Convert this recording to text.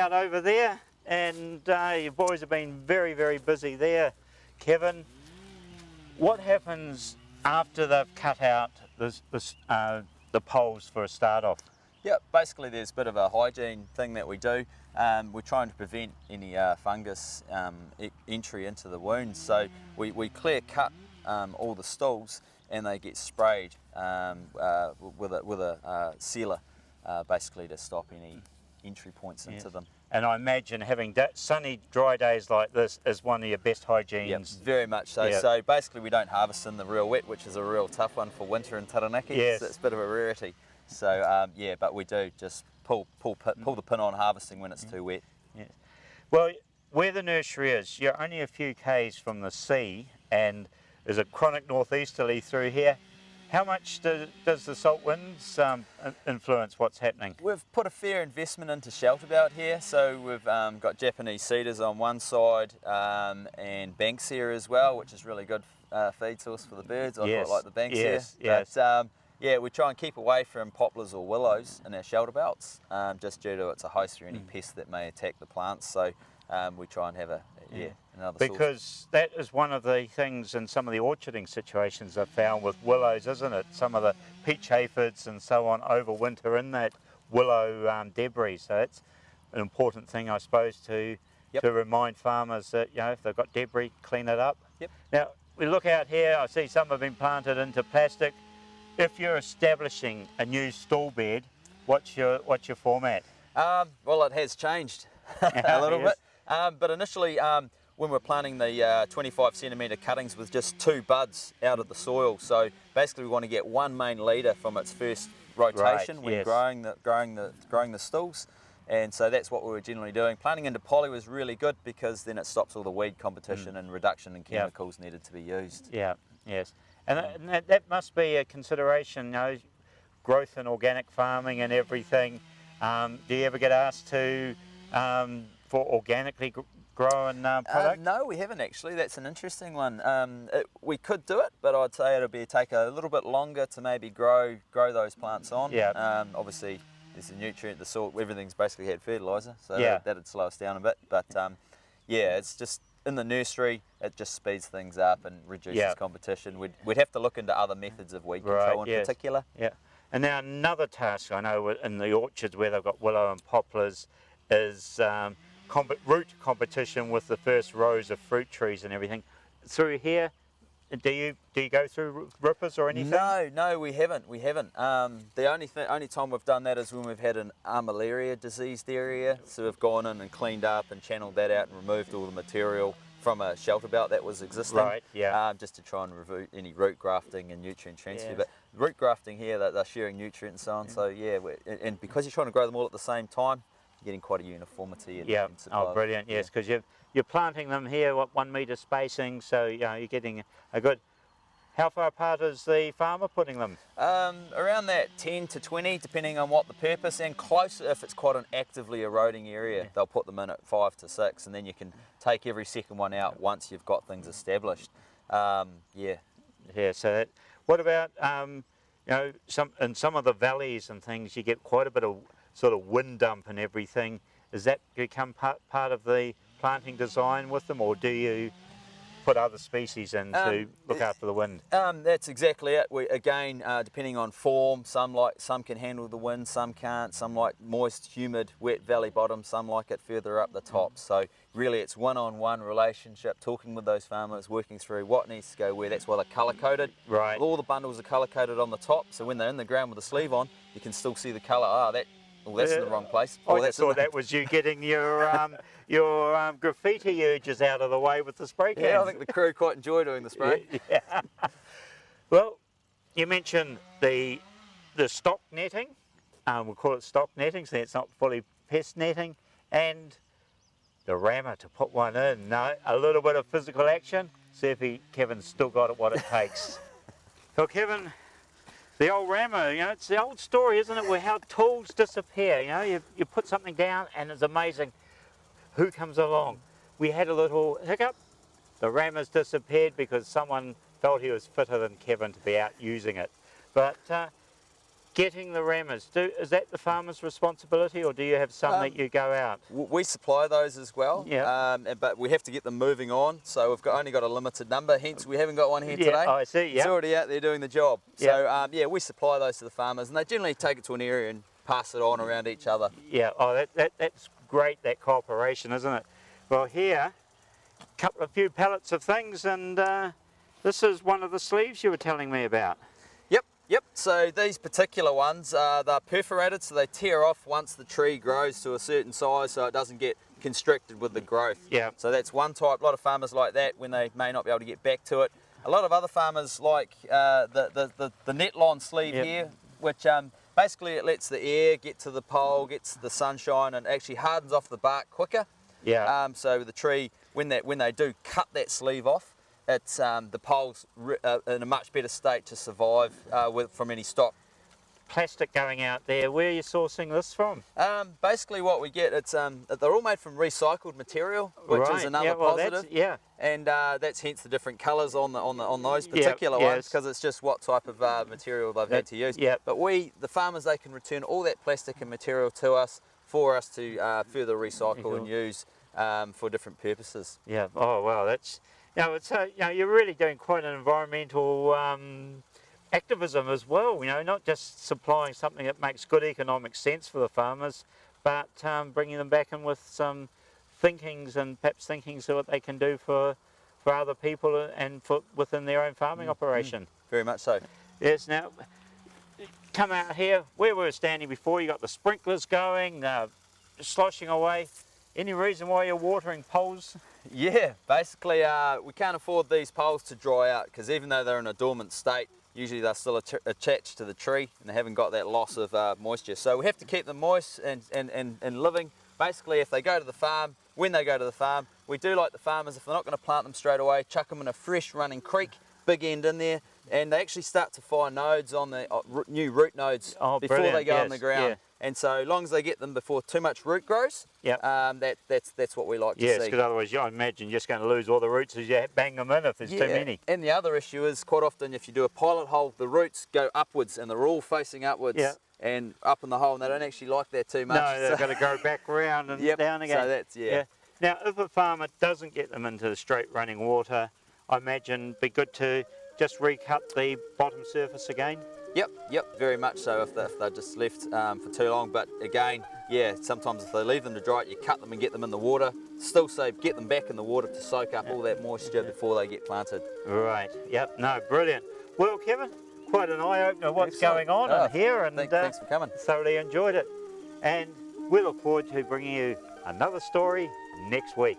out over there, and you boys have been very, very busy there. Kevin, what happens after they've cut out the poles for a start off? Yeah, basically there's a bit of a hygiene thing that we do. We're trying to prevent any fungus entry into the wounds, so we clear cut all the stalls and they get sprayed with a sealer basically to stop any entry points into them. And I imagine having sunny, dry days like this is one of your best hygienes. Yep, very much so. Yep. So basically we don't harvest in the real wet, which is a real tough one for winter in Taranaki. Yes. So it's a bit of a rarity. So yeah, but we do just pull the pin on harvesting when it's too wet. Yes. Well, where the nursery is, you're only a few k's from the sea, and there's a chronic northeasterly through here. How much does the salt winds influence what's happening? We've put a fair investment into shelter belt here, so we've got Japanese cedars on one side and banksia as well, which is really good feed source for the birds. I quite like the banksia. Yes. But, yeah, we try and keep away from poplars or willows in our shelter belts, just due to it's a host for any pests that may attack the plants. So we try and have another because source. that is one of the things in some of the orcharding situations I've found with willows, isn't it? Some of the peach aphids and so on overwinter in that willow debris. So it's an important thing, I suppose, to remind farmers that, you know, if they've got debris, clean it up. Yep. Now we look out here. I see some have been planted into plastic. If you're establishing a new stall bed, what's your format? Well, it has changed a little bit. But initially, when we're planting the 25 centimetre cuttings with just 2 buds out of the soil, so basically we want to get 1 main leader from its first rotation when growing the stalls, and so that's what we were generally doing. Planting into poly was really good because then it stops all the weed competition and reduction in chemicals needed to be used. Yeah, yes. And that must be a consideration, you know, growth in organic farming and everything. Do you ever get asked to for organically grown product? No, we haven't actually. That's an interesting one. We could do it, but I'd say it'll take a little bit longer to maybe grow those plants on. Yeah. Obviously, there's a nutrient, the soil, everything's basically had fertiliser, so that'd slow us down a bit. But yeah, it's just in the nursery, it just speeds things up and reduces competition. We'd have to look into other methods of weed control in particular. Yeah. And now another task I know in the orchards where they've got willow and poplars is root competition with the first rows of fruit trees and everything. Through here, do you go through rippers or anything? No, we haven't. The only time we've done that is when we've had an armillaria diseased area. So we've gone in and cleaned up and channeled that out and removed all the material from a shelter belt that was existing. Right, yeah. Just to try and remove any root grafting and nutrient transfer. But root grafting here, they're sharing nutrients and so on. So yeah, and because you're trying to grow them all at the same time, you're getting quite a uniformity in supply. Oh, brilliant, yes, because you're planting them here, 1 metre spacing, so you know, you're getting a good... How far apart is the farmer putting them? Around that 10 to 20, depending on what the purpose, and closer if it's quite an actively eroding area, they'll put them in at 5 to 6, and then you can take every second one out once you've got things established. Yeah, so what about, you know, in some of the valleys and things, you get quite a bit of sort of wind dump and everything. Does that become part of the planting design with them, or do you put other species in to look after the wind? That's exactly it. Again, depending on form, some can handle the wind, some can't. Some like moist, humid, wet valley bottom. Some like it further up the top. So really, it's one-on-one relationship. Talking with those farmers, working through what needs to go where. That's why they're colour coded. Right. All the bundles are colour coded on the top. So when they're in the ground with the sleeve on, you can still see the colour. That's in the wrong place. I just thought that was you getting your graffiti urges out of the way with the spray cans. Yeah, I think the crew quite enjoy doing the spray. Yeah. Well, you mentioned the stock netting. We'll call it stock netting, so it's not fully pest netting, and the rammer to put one in. No, a little bit of physical action. See if Kevin's still got what it takes. So Kevin, the old rammer, you know, it's the old story, isn't it, where how tools disappear. You know, you put something down and it's amazing who comes along. We had a little hiccup. The rammer's disappeared because someone felt he was fitter than Kevin to be out using it. But getting the rammers, is that the farmer's responsibility, or do you have some that you go out? We supply those as well, but we have to get them moving on, so we've only got a limited number, hence we haven't got one here today. I see, It's already out there doing the job. Yep. So we supply those to the farmers, and they generally take it to an area and pass it on around each other. Yeah, oh, that's great, that cooperation, isn't it? Well, here, a few pallets of things, and this is one of the sleeves you were telling me about. Yep, so these particular ones, they're perforated, so they tear off once the tree grows to a certain size, so it doesn't get constricted with the growth. Yeah. So that's one type. A lot of farmers like that when they may not be able to get back to it. A lot of other farmers like the netlon sleeve here, which basically it lets the air get to the pole, gets the sunshine, and actually hardens off the bark quicker. Yeah. So the tree, when they do cut that sleeve off, it's the pole's in a much better state to survive from any stock. Plastic going out there, where are you sourcing this from? Basically what we get, it's they're all made from recycled material, which is another positive. And that's hence the different colours on those particular ones, because it's just what type of material they've had to use. But the farmers, they can return all that plastic and material to us for us to further recycle and use for different purposes. Yeah. Oh well, that's it's you're really doing quite an environmental activism as well. Not just supplying something that makes good economic sense for the farmers, but bringing them back in with some thinkings and perhaps thinkings of what they can do for other people and within their own farming operation. Very much so. Yes. Now, come out here where we were standing before. You got the sprinklers going, sloshing away. Any reason why you're watering poles? Yeah, basically we can't afford these poles to dry out, because even though they're in a dormant state, usually they're still attached to the tree and they haven't got that loss of moisture. So we have to keep them moist and living. Basically, if they go to the farm, when they go to the farm, we do like the farmers, if they're not going to plant them straight away, chuck them in a fresh running creek, big end in there, and they actually start to find nodes on the new root nodes before they go in the ground. Yeah. And so as long as they get them before too much root grows, that's what we like to see. Yes, because otherwise I imagine you're just going to lose all the roots as you bang them in if there's too many. And the other issue is quite often if you do a pilot hole, the roots go upwards and they're all facing upwards and up in the hole, and they don't actually like that too much. No, they've got to go back round and down again. So that's, Now, if a farmer doesn't get them into the straight running water, I imagine it'd be good to just recut the bottom surface again. Yep, very much so if they're just left for too long. But again, sometimes if they leave them to dry, you cut them and get them in the water. Still safe, get them back in the water to soak up all that moisture before they get planted. Right, no, brilliant. Well, Kevin, quite an eye-opener what's going on in here, and thanks for coming. Thoroughly enjoyed it. And we look forward to bringing you another story next week.